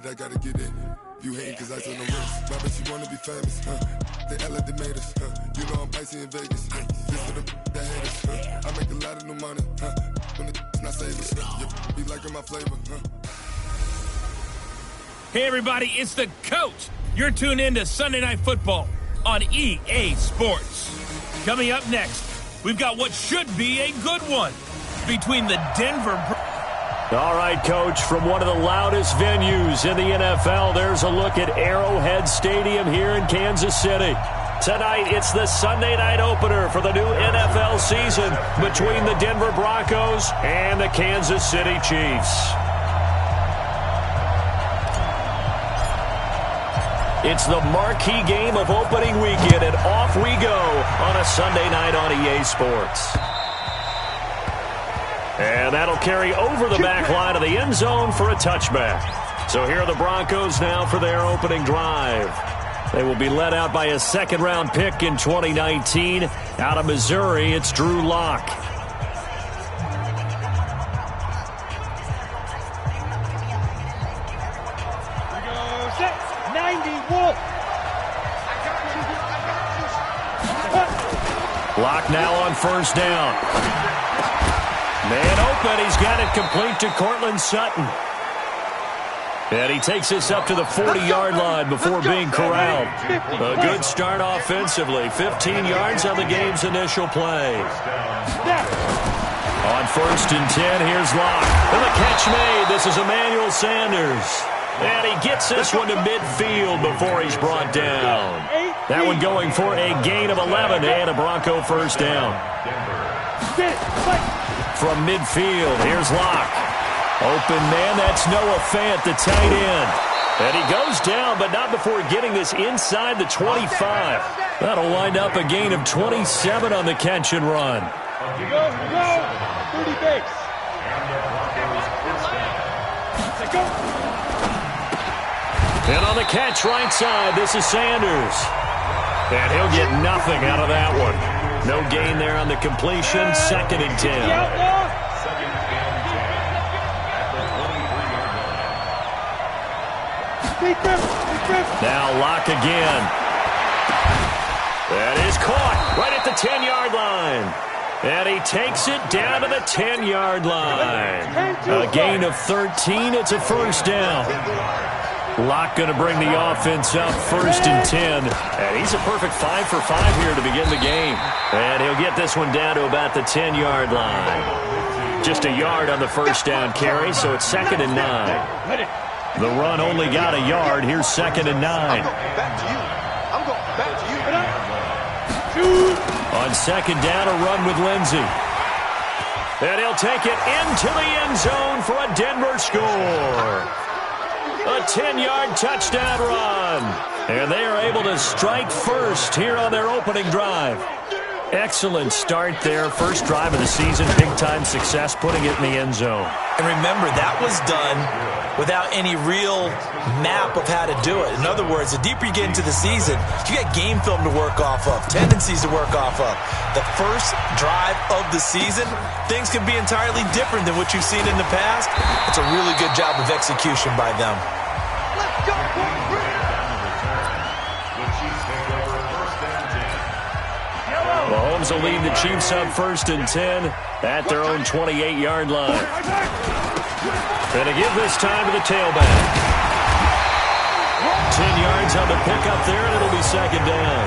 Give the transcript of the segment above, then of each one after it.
I gotta get it. You hating cause I on the wrist. My bitch, you wanna be famous, They act like they made us, You know I'm icy in Vegas, This for the that hate us, I make a lot of new money, When it's not savers, Be liking my flavor, Hey everybody, it's the coach. You're tuned in to Sunday Night Football on EA Sports. Coming up next, we've got what should be a good one between the Denver... All right, Coach, from one of the loudest venues in the NFL, there's a look at Arrowhead Stadium here in Kansas City. Tonight, it's the Sunday night opener for the new NFL season between the Denver Broncos and the Kansas City Chiefs. It's the marquee game of opening weekend, and off we go on a Sunday night on EA Sports. And that'll carry over the back line of the end zone for a touchback. So here are the Broncos now for their opening drive. They will be led out by a second-round pick in 2019. Out of Missouri, it's Drew Lock. Lock now on first down. Man open, he's got it complete to Cortland Sutton. And he takes this up to the 40-yard line before being corralled. A good start offensively. 15 yards on the game's initial play. On first and 10, here's Lock. And the catch made. This is Emmanuel Sanders. And he gets this one to midfield before he's brought down. That one going for a gain of 11 and a Bronco first down. From midfield, here's Lock. Open man, that's Noah Fant, the tight end. And he goes down, but not before getting this inside the 25. That'll wind up a gain of 27 on the catch and run. You go, 30 base. And on the catch right side, this is Sanders. And he'll get nothing out of that one. No gain there on the completion, second and 10. Now Lock again. That is caught right at the 10-yard line. And he takes it down to the 10-yard line. A gain of 13. It's a first down. Lock going to bring the offense up first and 10. And he's a perfect 5 for 5 here to begin the game. And he'll get this one down to about the 10-yard line. Just a yard on the first down carry, so it's second and 9. The run only got a yard. Here's second and 9. Back to you. I'm going back to you. On second down, a run with Lindsey. And he'll take it into the end zone for a Denver score. A 10-yard touchdown run. And they are able to strike first here on their opening drive. Excellent start there. First drive of the season. Big-time success, putting it in the end zone. And remember, that was done without any real map of how to do it. In other words, the deeper you get into the season, you got game film to work off of, tendencies to work off of. The first drive of the season, things can be entirely different than what you've seen in the past. It's a really good job of execution by them. Let's go, Mahomes will lead the Chiefs up first and 10 at their own 28-yard line. And to give this time to the tailback. 10 yards on the pickup there, and it'll be second down.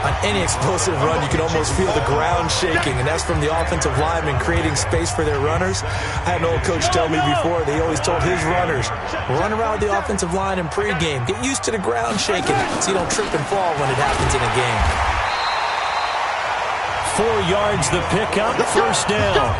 On any explosive run, you can almost feel the ground shaking, and that's from the offensive linemen creating space for their runners. I had an old coach tell me before, they always told his runners, run around the offensive line in pregame. Get used to the ground shaking so you don't trip and fall when it happens in a game. 4 yards the pickup, first down.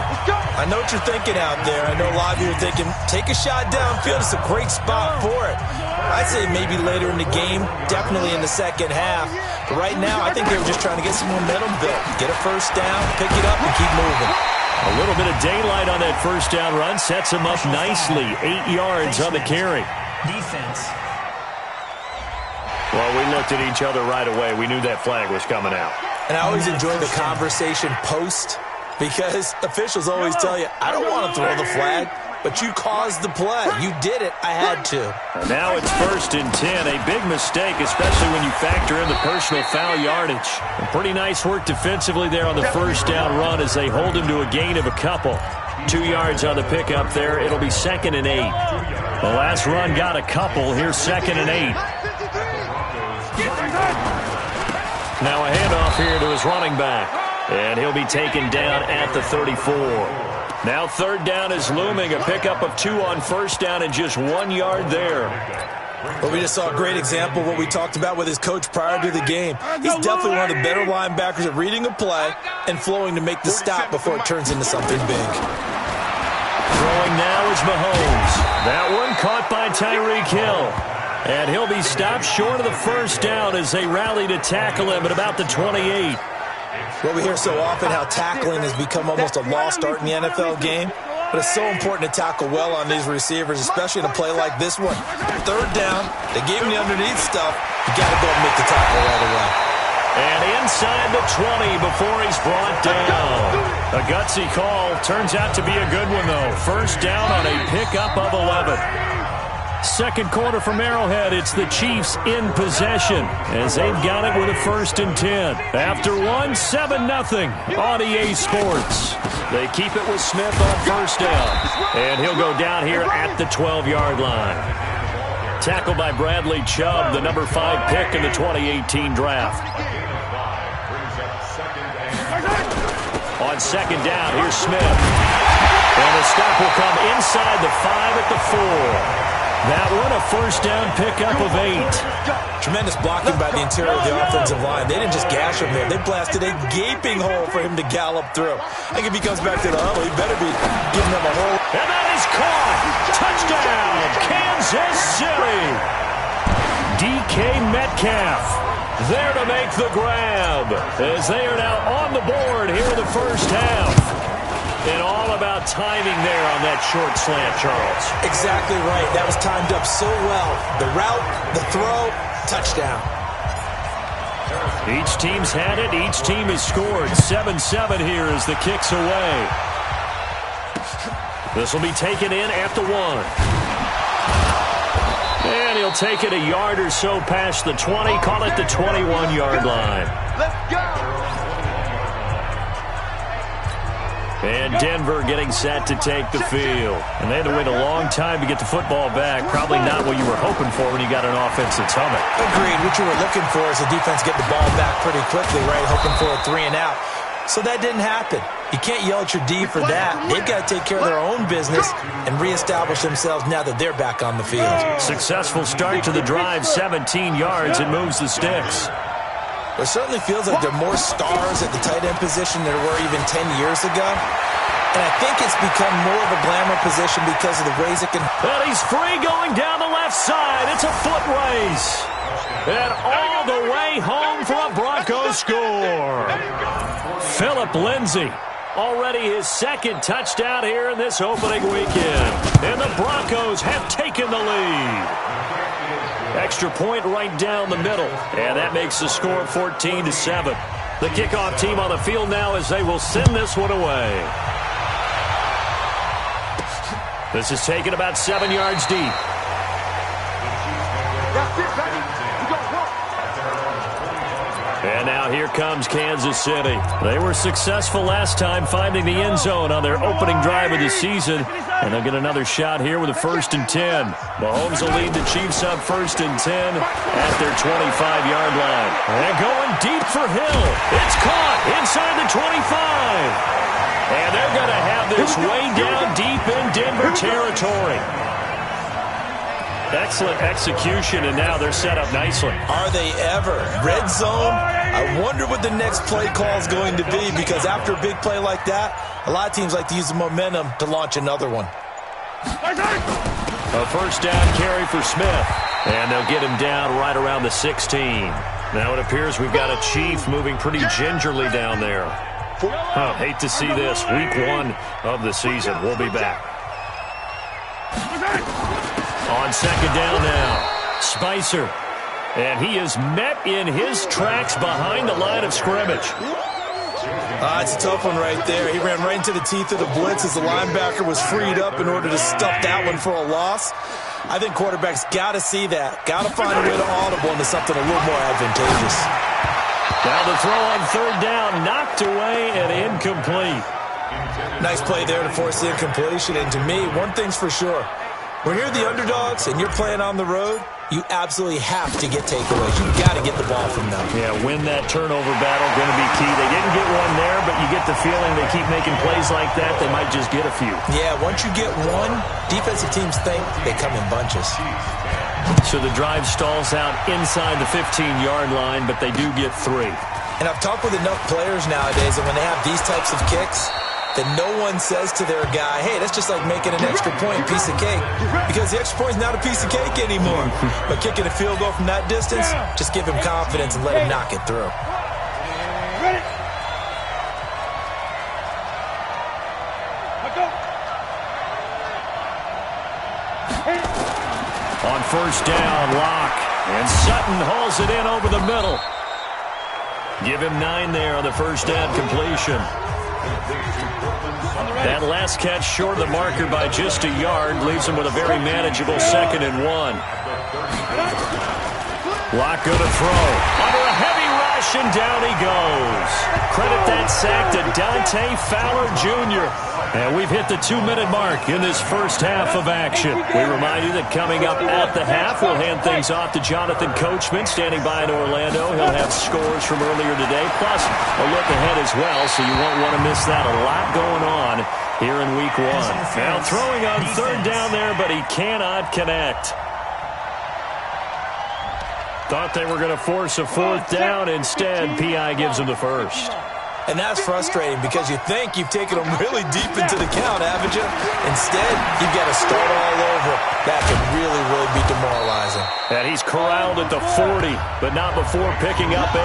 I know what you're thinking out there. I know a lot of you are thinking, take a shot downfield. It's a great spot for it. I'd say maybe later in the game, definitely in the second half. But right now, I think they were just trying to get some momentum built. Get a first down, pick it up, and keep moving. A little bit of daylight on that first down run. Sets him up nicely. 8 yards on the carry. Defense. Well, we looked at each other right away. We knew that flag was coming out. And I always enjoy the conversation post because officials always tell you, I don't want to throw the flag. but you caused the play. You did it. I had to. Now it's 1st and 10. A big mistake, especially when you factor in the personal foul yardage. And pretty nice work defensively there on the first down run as they hold him to a gain of a couple. 2 yards on the pickup there. It'll be 2nd and 8. The last run got a couple. Here's 2nd and 8. Now a handoff here to his running back. And he'll be taken down at the 34. Now 3rd down is looming. A pickup of 2 on 1st down and just 1 yard there. Well, we just saw a great example of what we talked about with his coach prior to the game. He's definitely one of the better linebackers at reading a play and flowing to make the stop before it turns into something big. Throwing now is Mahomes. That one caught by Tyreek Hill. And he'll be stopped short of the 1st down as they rally to tackle him at about the 28. Well, we hear so often how tackling has become almost a lost art in the NFL game. But it's so important to tackle well on these receivers, especially in a play like this one. 3rd down, they gave him the underneath stuff. You got to go and make the tackle right away. And inside the 20 before he's brought down. A gutsy call. Turns out to be a good one, though. 1st down on a pickup of 11. 2nd quarter from Arrowhead. It's the Chiefs in possession as they've got it with a 1st and 10. After 1, 7-0 on EA Sports. They keep it with Smith on 1st down. And he'll go down here at the 12-yard line. Tackled by Bradley Chubb, the number 5 pick in the 2018 draft. On 2nd down, here's Smith. And the stop will come inside the 5 at the 4. That one, a 1st down pickup of 8. Tremendous blocking by the interior of the offensive line. They didn't just gash him there. They blasted a gaping hole for him to gallop through. I think if he comes back to the huddle, he better be giving them a hole. And that is caught. Touchdown, Kansas City. DK Metcalf there to make the grab as they are now on the board here in the 1st half. And all about timing there on that short slant, Charles. Exactly right. That was timed up so well. The route, the throw, touchdown. Each team's had it. Each team has scored. 7-7 here as the kick's away. This will be taken in at the 1. And he'll take it a yard or so past the 20. Call it the 21-yard line. Let's go! And Denver getting set to take the field. And they had to wait a long time to get the football back. Probably not what you were hoping for when you got an offense that's humming. Agreed. What you were looking for is the defense get the ball back pretty quickly, right? Hoping for a 3 and out. So that didn't happen. You can't yell at your D for that. They've got to take care of their own business and reestablish themselves now that they're back on the field. Successful start to the drive, 17 yards. It moves the sticks. It certainly feels like there are more stars at the tight end position than there were even 10 years ago. And I think it's become more of a glamour position because of the ways it can... And he's free going down the left side. It's a foot race. And all the way home for a Broncos score. Phillip Lindsay, already his 2nd touchdown here in this opening weekend. And the Broncos have taken the lead. Extra point right down the middle. And that makes the score 14-7. The kickoff team on the field now as they will send this one away. This is taken about 7 yards deep. And now here comes Kansas City. They were successful last time finding the end zone on their opening drive of the season. And they'll get another shot here with a 1st and 10. Mahomes will lead the Chiefs up 1st and 10 at their 25-yard line. And going deep for Hill. It's caught inside the 25. And they're going to have this way down deep in Denver territory. Excellent execution, and now they're set up nicely. Are they ever? Red zone? I wonder what the next play call is going to be, because after a big play like that, a lot of teams like to use the momentum to launch another one. A 1st down carry for Smith, and they'll get him down right around the 16. Now it appears we've got a Chief moving pretty gingerly down there. Oh, hate to see this. Week 1 of the season. We'll be back. On 2nd down now, Spicer. And he is met in his tracks behind the line of scrimmage. It's a tough one right there. He ran right into the teeth of the blitz as the linebacker was freed up in order to stuff that one for a loss. I think quarterbacks got to see that. Got to find a way to audible into something a little more advantageous. Now the throw on third down, knocked away and incomplete. Nice play there to force the incompletion. And to me, one thing's for sure. When you're the underdogs and you're playing on the road, you absolutely have to get takeaways. You've got to get the ball from them. Yeah, win that turnover battle, going to be key. They didn't get one there, but you get the feeling they keep making plays like that, they might just get a few. Yeah, once you get one, defensive teams think they come in bunches. So the drive stalls out inside the 15-yard line, but they do get 3. And I've talked with enough players nowadays that when they have these types of kicks, that no one says to their guy, hey, that's just like making an extra point, piece of cake. Because the extra point is not a piece of cake anymore. But kicking a field goal from that distance, just give him confidence and let him knock it through. Ready? On first down, Locke. And Sutton hauls it in over the middle. Give him 9 there on the first down completion. That last catch short of the marker by just a yard leaves him with a very manageable 2nd and 1. Locke going to throw. Under a heavy rush, and down he goes. Credit that sack to Dante Fowler Jr. And we've hit the 2-minute mark in this first half of action. We remind you that coming up at the half, we'll hand things off to Jonathan Coachman, standing by in Orlando. He'll have scores from earlier today, plus a look ahead as well, so you won't want to miss that. A lot going on here in Week 1. Now throwing on third down there, but he cannot connect. Thought they were going to force a fourth down. Instead, P.I. gives him the first. And that's frustrating because you think you've taken them really deep into the count, haven't you? Instead, you've got to start all over. That could really, really be demoralizing. And he's corralled at the 40, but not before picking up 8.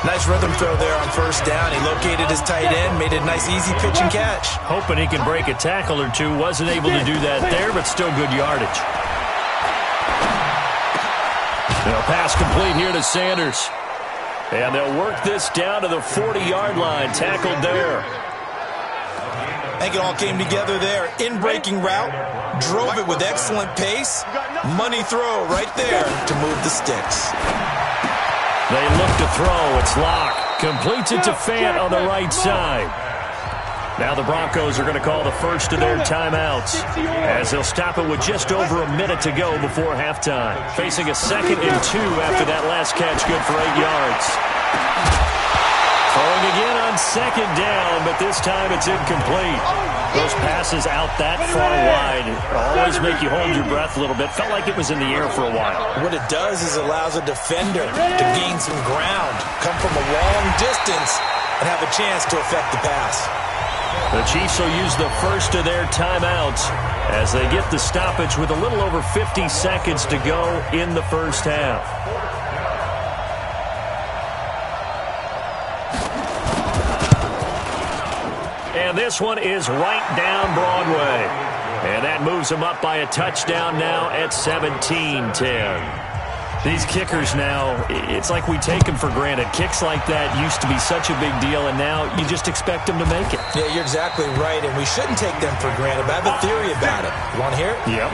Nice rhythm throw there on first down. He located his tight end, made a nice easy pitch and catch. Hoping he can break a tackle or two. Wasn't able to do that there, but still good yardage. Now pass complete here to Sanders. And they'll work this down to the 40-yard line. Tackled there. I think it all came together there. In-breaking route. Drove it with excellent pace. Money throw right there to move the sticks. They look to throw. It's Locke. Completes it to Fant on the right side. Now the Broncos are going to call the first of their timeouts as they'll stop it with just over a minute to go before halftime. Facing a 2nd and 2 after that last catch, good for 8 yards. Throwing again on 2nd down, but this time it's incomplete. Those passes out that far wide always make you hold your breath a little bit. Felt like it was in the air for a while. What it does is allows a defender to gain some ground, come from a long distance, and have a chance to affect the pass. The Chiefs will use the first of their timeouts as they get the stoppage with a little over 50 seconds to go in the first half. And this one is right down Broadway. And that moves them up by a touchdown now at 17-10. These kickers now, it's like we take them for granted. Kicks like that used to be such a big deal, and now you just expect them to make it. Yeah, you're exactly right, and we shouldn't take them for granted, but I have a theory about it. You want to hear it? Yep.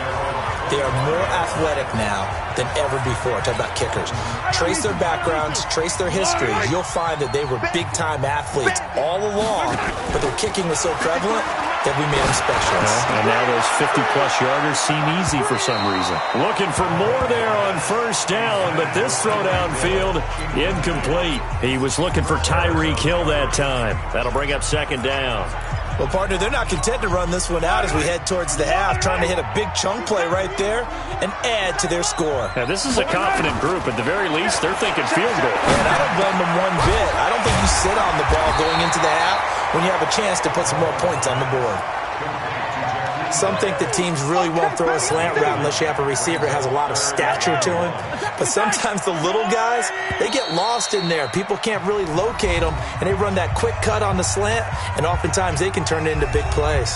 They are more athletic now than ever before. Talk about kickers. Trace their backgrounds, trace their histories. You'll find that they were big-time athletes all along, but their kicking was so prevalent that we made them specialists. And now those 50-plus yarders seem easy for some reason. Looking for more there on first down, but this throw downfield, incomplete. He was looking for Tyreek Hill that time. That'll bring up 2nd down. Well, partner, they're not content to run this one out as we head towards the half, trying to hit a big chunk play right there and add to their score. Now, this is a confident group. At the very least, they're thinking field goal. And I don't blame them one bit. I don't think you sit on the ball going into the half when you have a chance to put some more points on the board. Some think that teams really won't throw a slant route unless you have a receiver that has a lot of stature to him. But sometimes the little guys, they get lost in there. People can't really locate them, and they run that quick cut on the slant, and oftentimes they can turn it into big plays.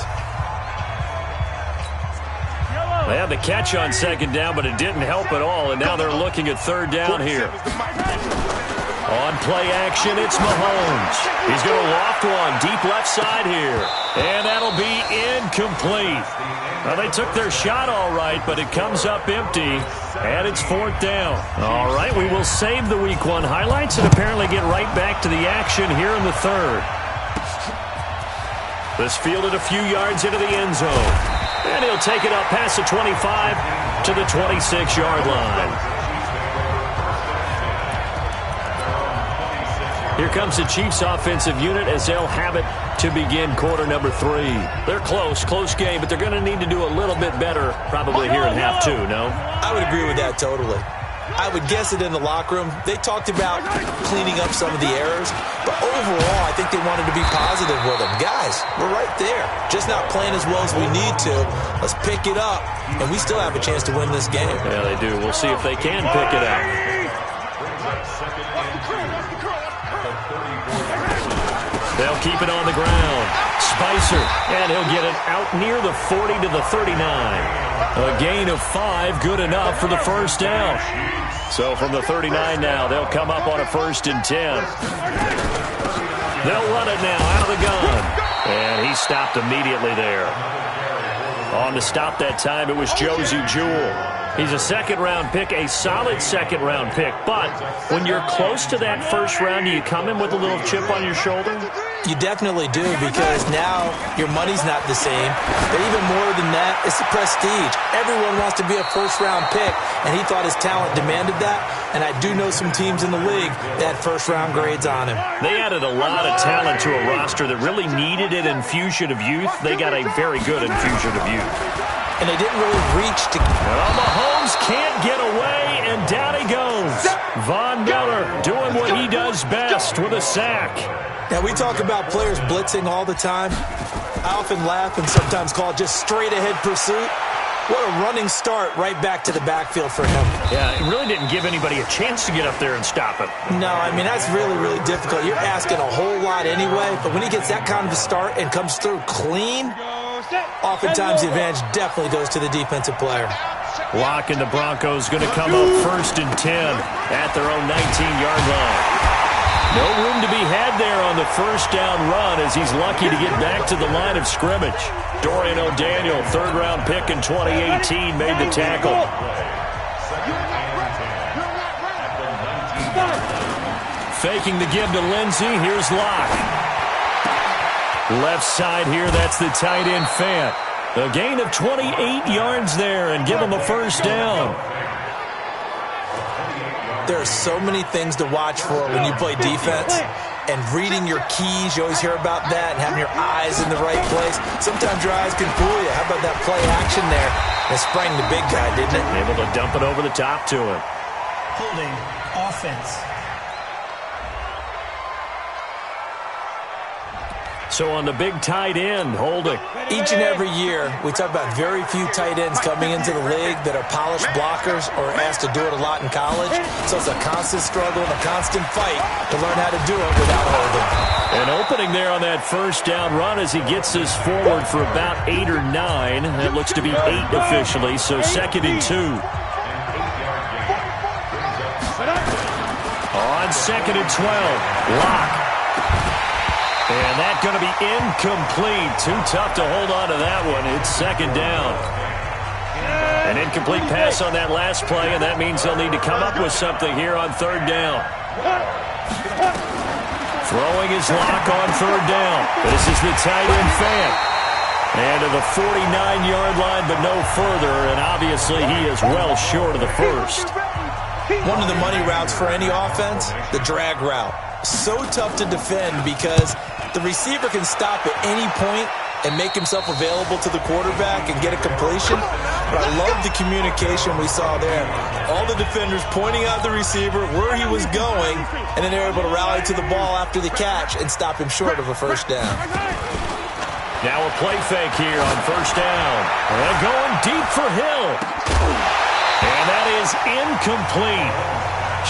They had the catch on 2nd down, but it didn't help at all, and now they're looking at 3rd down here. On play action, it's Mahomes. He's going to loft one deep left side here. And that'll be incomplete. Well, they took their shot all right, but it comes up empty. And it's 4th down. All right, we will save the Week 1 highlights and apparently get right back to the action here in the 3rd. This fielded a few yards into the end zone. And he'll take it up past the 25 to the 26-yard line. Here comes the Chiefs offensive unit as they'll have it to begin quarter number 3. They're close game, but they're going to need to do a little bit better probably here in half 2, no? I would agree with that totally. I would guess it in the locker room. They talked about cleaning up some of the errors, but overall, I think they wanted to be positive with them. Guys, we're right there. Just not playing as well as we need to. Let's pick it up, and we still have a chance to win this game. Yeah, they do. We'll see if they can pick it up. They'll keep it on the ground. Spicer, and he'll get it out near the 40 to the 39. A gain of 5, good enough for the first down. So from the 39 now, they'll come up on a 1st and 10. They'll run it now out of the gun. And he stopped immediately there. On the stop that time, it was Josie Jewell. He's a second-round pick, a solid second-round pick. But when you're close to that first round, do you come in with a little chip on your shoulder? You definitely do, because now your money's not the same. But even more than that, it's the prestige. Everyone wants to be a first-round pick, and he thought his talent demanded that. And I do know some teams in the league that had first-round grades on him. They added a lot of talent to a roster that really needed an infusion of youth. They got a very good infusion of youth. And they didn't really reach to... Well, Mahomes can't get away, and down he goes. Von Miller doing what he does best with a sack. Now, we talk about players blitzing all the time. I often laugh and sometimes call it just straight-ahead pursuit. What a running start right back to the backfield for him. Yeah, it really didn't give anybody a chance to get up there and stop him. No, I mean, that's really, really difficult. You're asking a whole lot anyway, but when he gets that kind of a start and comes through clean, oftentimes the advantage definitely goes to the defensive player. Locke and the Broncos going to come up 1st and 10 at their own 19-yard line. No room to be had there on the first down run as he's lucky to get back to the line of scrimmage. Dorian O'Daniel, 3rd-round pick in 2018, made the tackle. Faking the give to Lindsey. Here's Locke. Left side here, that's the tight end Fant. A gain of 28 yards there and give him a first down. There are so many things to watch for when you play defense. And reading your keys, you always hear about that, and having your eyes in the right place. Sometimes your eyes can fool you. How about that play action there? It sprang the big guy, didn't it? Able to dump it over the top to him. Holding offense. So on the big tight end, holding. Each and every year, we talk about very few tight ends coming into the league that are polished blockers or asked to do it a lot in college. So it's a constant struggle and a constant fight to learn how to do it without holding. An opening there on that first down run as he gets this forward for about 8 or 9. That looks to be 8 officially, so 2nd and 2. On 2nd and 12, Locke. And that's going to be incomplete. Too tough to hold on to that one. It's 2nd down. An incomplete pass on that last play, and that means they'll need to come up with something here on 3rd down. Throwing his Locke on 3rd down. This is the tight end Fant. And to the 49-yard line, but no further, and obviously he is well short of the first. One of the money routes for any offense, the drag route. So tough to defend because the receiver can stop at any point and make himself available to the quarterback and get a completion. But I love the communication we saw there. All the defenders pointing out the receiver, where he was going, and then they were able to rally to the ball after the catch and stop him short of a first down. Now a play fake here on 1st down. And going deep for Hill. And that is incomplete.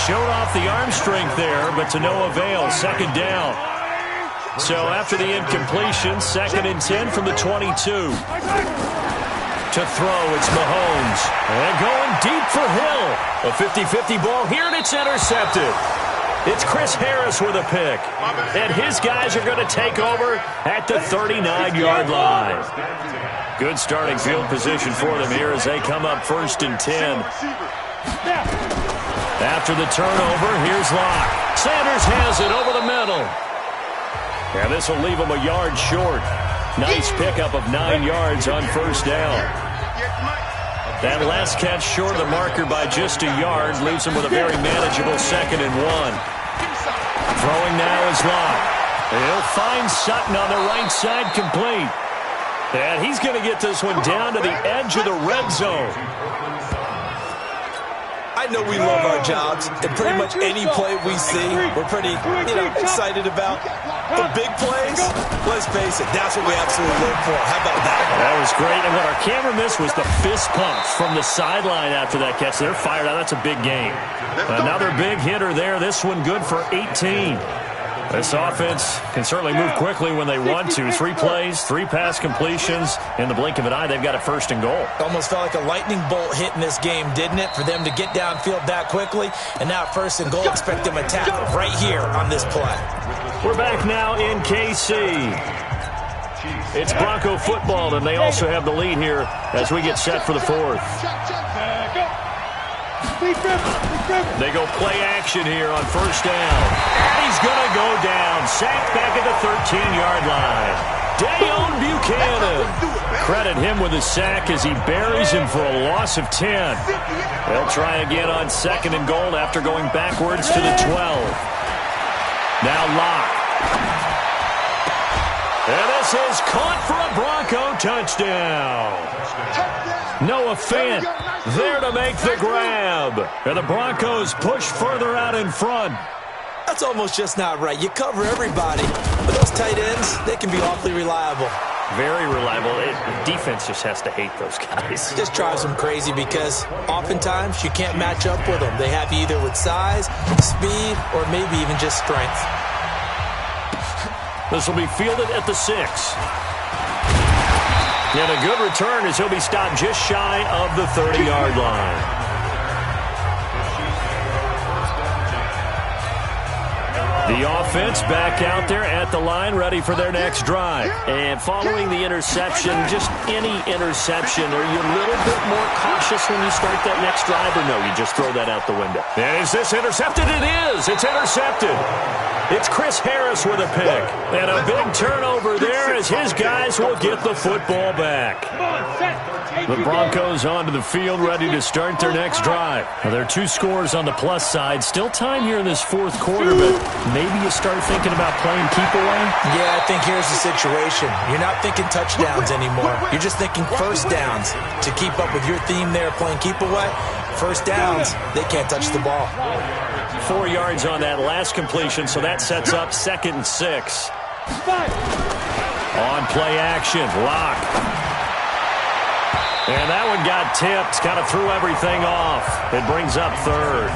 Showed off the arm strength there, but to no avail. 2nd down. So after the incompletion, 2nd and 10 from the 22. To throw, it's Mahomes. And going deep for Hill. A 50-50 ball here, and it's intercepted. It's Chris Harris with a pick. And his guys are going to take over at the 39-yard line. Good starting field position for them here as they come up 1st and 10. After the turnover, here's Locke. Sanders has it over the middle. And this will leave him a yard short. Nice pickup of 9 yards on 1st down. That last catch short of the marker by just a yard leaves him with a very manageable 2nd and 1. Throwing now is Locke. He'll find Sutton on the right side, complete. And he's going to get this one down to the edge of the red zone. I know we love our jobs, and pretty much any play we see, we're pretty, excited about. The big plays, let's face it, that's what we absolutely live for. How about that? That was great, and what our camera missed was the fist pumps from the sideline after that catch. They're fired out. That's a big game. Another big hitter there. This one good for 18. This offense can certainly move quickly when they want to. 3 plays, 3 pass completions. In the blink of an eye, they've got a 1st and goal. Almost felt like a lightning bolt hit in this game, didn't it? For them to get downfield that quickly. And now 1st and goal, expect them to tackle right here on this play. We're back now in KC. It's Bronco football, and they also have the lead here as we get set for the 4th. They go play action here on 1st down. And he's going to go down. Sacked back at the 13-yard line. Dayon Buchanan. Credit him with a sack as he buries him for a loss of 10. They'll try again on 2nd and goal after going backwards to the 12. Now Locke. And this is caught for a Bronco touchdown. Noah Fant there to make the grab. And the Broncos push further out in front. That's almost just not right. You cover everybody. But those tight ends, they can be awfully reliable. Very reliable. The defense just has to hate those guys. It just drives them crazy because oftentimes you can't match up with them. They have you either with size, speed, or maybe even just strength. This will be fielded at the 6. And a good return as he'll be stopped just shy of the 30-yard line. The offense back out there at the line, ready for their next drive. And following the interception, just any interception, are you a little bit more cautious when you start that next drive, or no, you just throw that out the window? And is this intercepted? It is. It's intercepted. It's Chris Harris with a pick. And a big turnover there as his guys will get the football back. The Broncos onto the field, ready to start their next drive. Now, there are 2 scores on the plus side. Still time here in this 4th quarter, but maybe you start thinking about playing keep away? Yeah, I think here's the situation. You're not thinking touchdowns anymore. You're just thinking 1st downs. To keep up with your theme there, playing keep away, 1st downs, they can't touch the ball. 4 yards on that last completion, so that sets up 2nd and 6. On play action, Locke. And that one got tipped, kind of threw everything off. It brings up 3rd.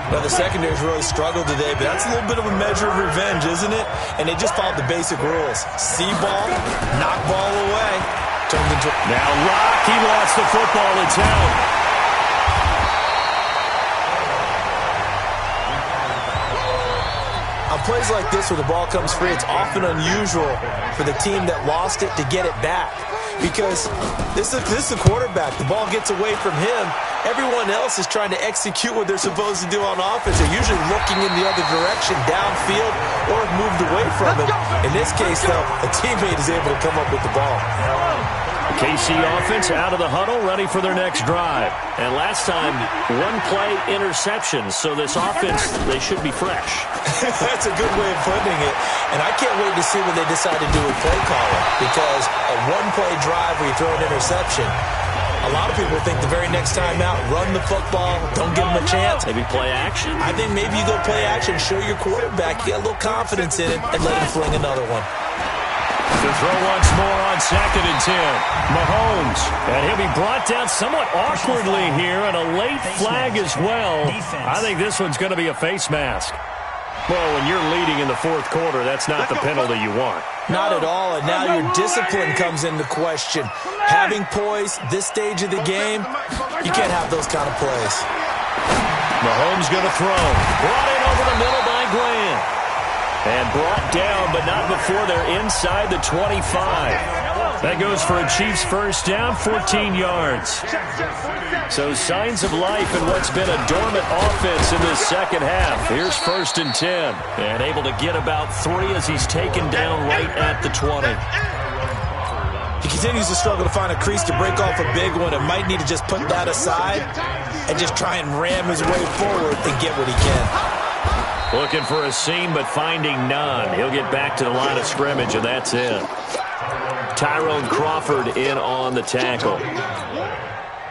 Well, the secondary's really struggled today, but that's a little bit of a measure of revenge, isn't it? And they just followed the basic rules. See ball, knock ball away. Turned into... Now Locke, he lost the football. It's out. On plays like this where the ball comes free, it's often unusual for the team that lost it to get it back. Because this is the quarterback. The ball gets away from him. Everyone else is trying to execute what they're supposed to do on offense. They're usually looking in the other direction, downfield, or have moved away from it. In this case, though, a teammate is able to come up with the ball. The KC offense out of the huddle, ready for their next drive. And last time, 1-play interception. So this offense, they should be fresh. That's a good way of putting it. And I can't wait to see what they decide to do with play calling. Because a 1-play drive where you throw an interception, a lot of people think the very next time out, run the football, don't give them a chance. Maybe play action? I think maybe you go play action, show your quarterback, you got a little confidence in it, and let him fling another one. To throw once more on 2nd and 10. Mahomes. And he'll be brought down somewhat awkwardly here, and a late flag as well. I think this one's going to be a face mask. Well, when you're leading in the 4th quarter, that's not the penalty you want. Not at all, and now your discipline comes into question. Having poise this stage of the game, you can't have those kind of plays. Mahomes going to throw. Brought in over the middle by Grant. And brought down, but not before they're inside the 25. That goes for a Chiefs first down, 14 yards. So signs of life in what's been a dormant offense in this second half. Here's 1st and 10. And able to get about 3 as he's taken down right at the 20. He continues to struggle to find a crease to break off a big one and might need to just put that aside and just try and ram his way forward and get what he can. Looking for a seam, but finding none. He'll get back to the line of scrimmage, and that's it. Tyrone Crawford in on the tackle.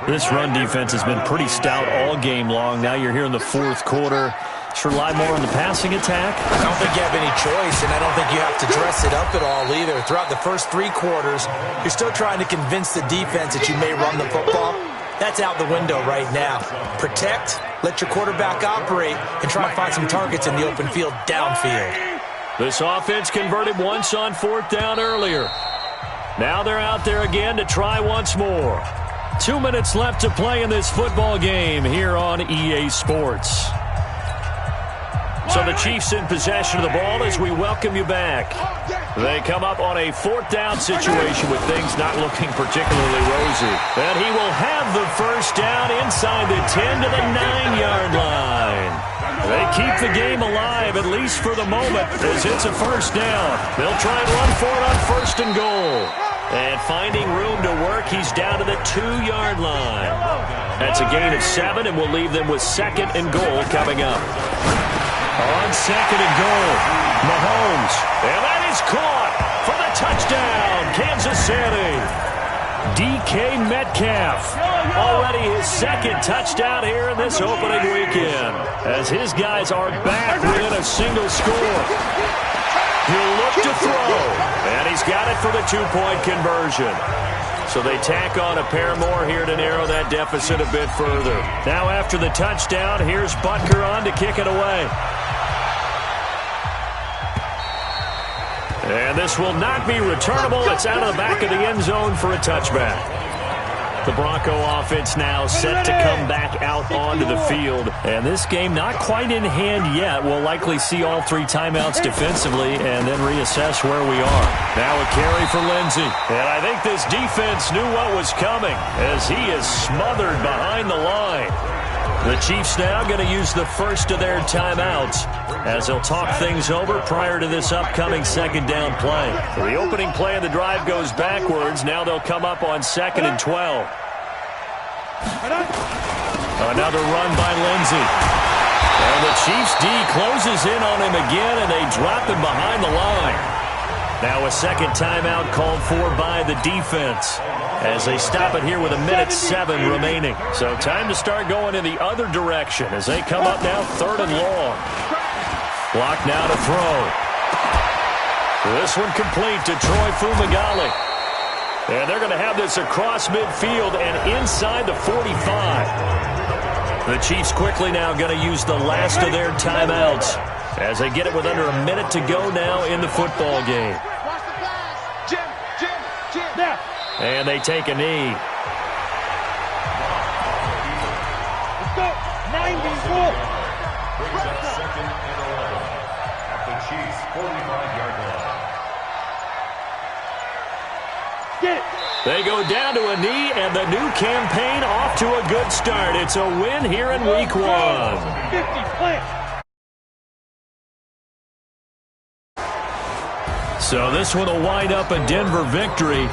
This run defense has been pretty stout all game long. Now you're here in the 4th quarter. Should rely more on the passing attack? I don't think you have any choice, and I don't think you have to dress it up at all either. Throughout the first 3 quarters, you're still trying to convince the defense that you may run the football. That's out the window right now. Protect, let your quarterback operate, and try to find some targets in the open field downfield. This offense converted once on 4th down earlier. Now they're out there again to try once more. 2 minutes left to play in this football game here on EA Sports. So the Chiefs in possession of the ball as we welcome you back. They come up on a 4th down situation with things not looking particularly rosy. And he will have the first down inside the 10 to the 9-yard line. They keep the game alive, at least for the moment, as it's a first down. They'll try and run for it on 1st and goal. And finding room to work, he's down to the 2-yard line. That's a gain of 7, and we'll leave them with 2nd and goal coming up. On 2nd and goal, Mahomes. And that is caught for the touchdown, Kansas City. DK Metcalf. Already his 2nd touchdown here in this opening weekend. As his guys are back within a single score. He'll look to throw. And he's got it for the 2-point conversion. So they tack on a pair more here to narrow that deficit a bit further. Now after the touchdown, here's Butker on to kick it away. And this will not be returnable. It's out of the back of the end zone for a touchback. The Bronco offense now set to come back out onto the field. And this game not quite in hand yet. We'll likely see all 3 timeouts defensively and then reassess where we are. Now a carry for Lindsey. And I think this defense knew what was coming as he is smothered behind the line. The Chiefs now going to use the first of their timeouts as they'll talk things over prior to this upcoming 2nd down play. The opening play of the drive goes backwards. Now they'll come up on 2nd and 12. Another run by Lindsey. And the Chiefs D closes in on him again, and they drop him behind the line. Now a 2nd timeout called for by the defense as they stop it here with 1:07 remaining. So time to start going in the other direction as they come up now 3rd and long. Block now to throw. This one complete to Troy Fumagalli. And they're going to have this across midfield and inside the 45. The Chiefs quickly now going to use the last of their timeouts as they get it with under a minute to go now in the football game. And they take a knee. Let's go. 94. Second and 11 at the Chiefs' 45-yard line. Get it. They go down to a knee, and the new campaign off to a good start. It's a win here in Week 1. 50 plant. So this one will wind up a Denver victory.